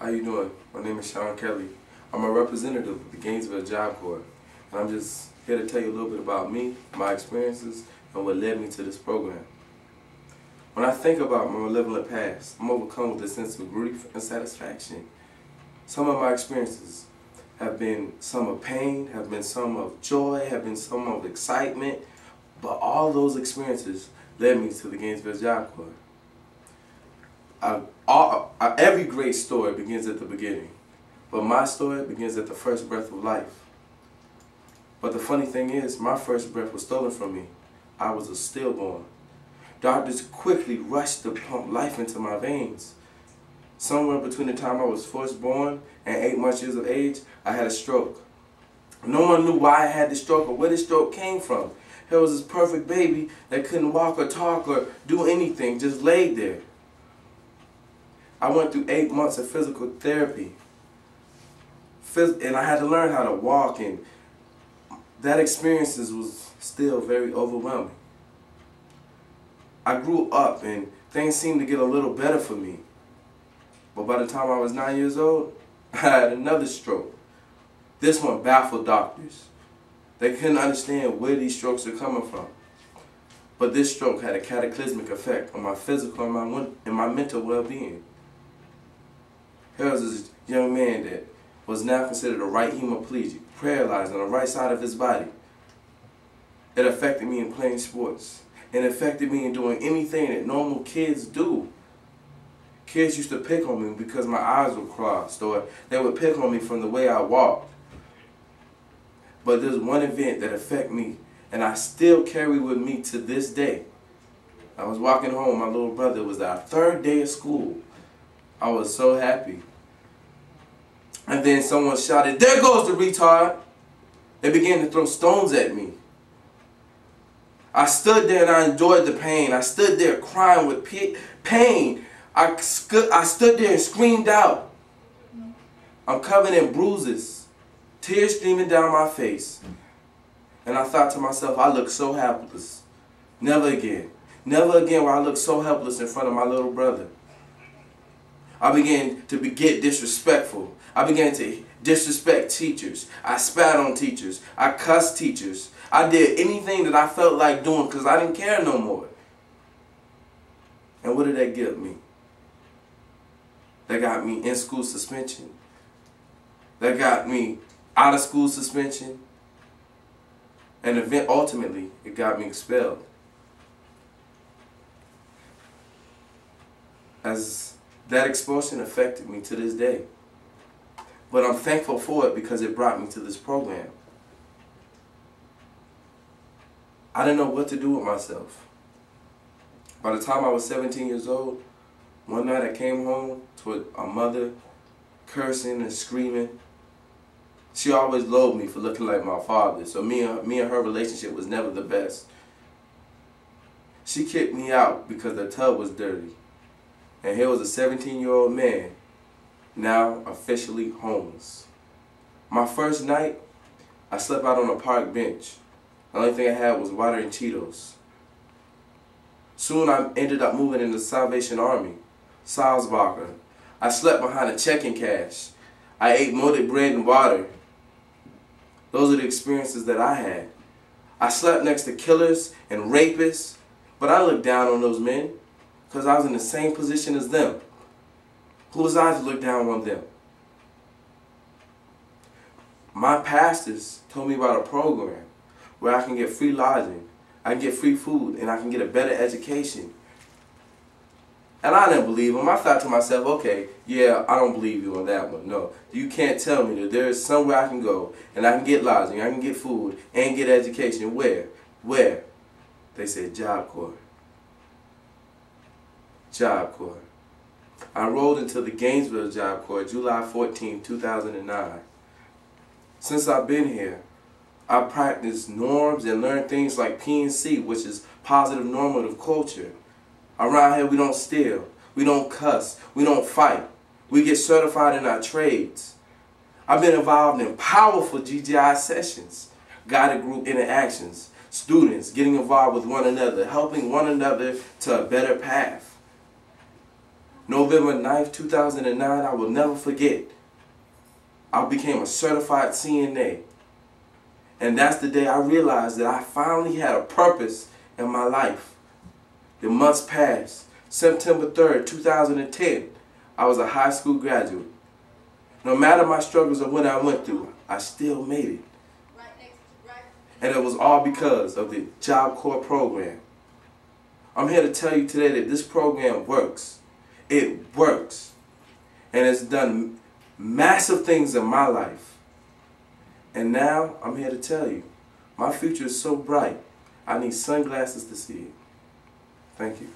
How you doing? My name is Sean Kelly. I'm a representative of the Gainesville Job Corps, and I'm just here to tell you a little bit about me, my experiences, and what led me to this program. When I think about my malevolent past, I'm overcome with a sense of grief and satisfaction. Some of my experiences have been some of pain, have been some of joy, have been some of excitement, but all those experiences led me to the Gainesville Job Corps. Every great story begins at the beginning, but my story begins at the first breath of life. But the funny thing is, my first breath was stolen from me. I was a stillborn. Doctors quickly rushed to pump life into my veins. Somewhere between the time I was first born and 8 months of age, I had a stroke. No one knew why I had the stroke or where the stroke came from. Here was this perfect baby that couldn't walk or talk or do anything, just laid there. I went through 8 months of physical therapy, and I had to learn how to walk, and that experience was still very overwhelming. I grew up and things seemed to get a little better for me, but by the time I was 9 years old, I had another stroke. This one baffled doctors. They couldn't understand where these strokes are coming from. But this stroke had a cataclysmic effect on my physical and my mental well-being. Here was this young man that was now considered a right hemiplegic, paralyzed on the right side of his body. It affected me in playing sports. It affected me in doing anything that normal kids do. Kids used to pick on me because my eyes were crossed, or they would pick on me from the way I walked. But there's one event that affected me, and I still carry with me to this day. I was walking home, my little brother, it was our 3rd day of school. I was so happy. And then someone shouted, "There goes the retard!" They began to throw stones at me. I stood there and I enjoyed the pain. I stood there crying with pain. I stood there and screamed out. I'm covered in bruises, tears streaming down my face. And I thought to myself, I look so helpless. Never again. Never again will I look so helpless in front of my little brother. I began to get disrespectful. I began to disrespect teachers. I spat on teachers. I cussed teachers. I did anything that I felt like doing because I didn't care no more. And what did that get me? That got me in school suspension. That got me out of school suspension. And ultimately, it got me expelled. As that expulsion affected me to this day. But I'm thankful for it because it brought me to this program. I didn't know what to do with myself. By the time I was 17 years old, one night I came home to a mother cursing and screaming. She always loathed me for looking like my father, so me and her relationship was never the best. She kicked me out because the tub was dirty. And here was a 17-year-old man, now officially homeless. My first night, I slept out on a park bench. The only thing I had was water and Cheetos. Soon I ended up moving in the Salvation Army, Salzbacher. I slept behind a checking cash. I ate molded bread and water. Those are the experiences that I had. I slept next to killers and rapists, but I looked down on those men because I was in the same position as them. Who was I to look down on them? My pastors told me about a program where I can get free lodging, I can get free food, and I can get a better education. And I didn't believe them. I thought to myself, okay, yeah, I don't believe you on that one. No, you can't tell me that there is somewhere I can go and I can get lodging, I can get food, and get education. Where? Where? They said Job Corps. Job Corps. I enrolled into the Gainesville Job Corps July 14, 2009. Since I've been here, I practiced norms and learned things like P&C, which is positive normative culture. Around here we don't steal, we don't cuss, we don't fight. We get certified in our trades. I've been involved in powerful GGI sessions, guided group interactions, students getting involved with one another, helping one another to a better path. November 9th, 2009, I will never forget. I became a certified CNA. And that's the day I realized that I finally had a purpose in my life. The months passed. September 3rd, 2010, I was a high school graduate. No matter my struggles or what I went through, I still made it. And it was all because of the Job Corps program. I'm here to tell you today that this program works. It works. And it's done massive things in my life. And now I'm here to tell you, my future is so bright, I need sunglasses to see it. Thank you.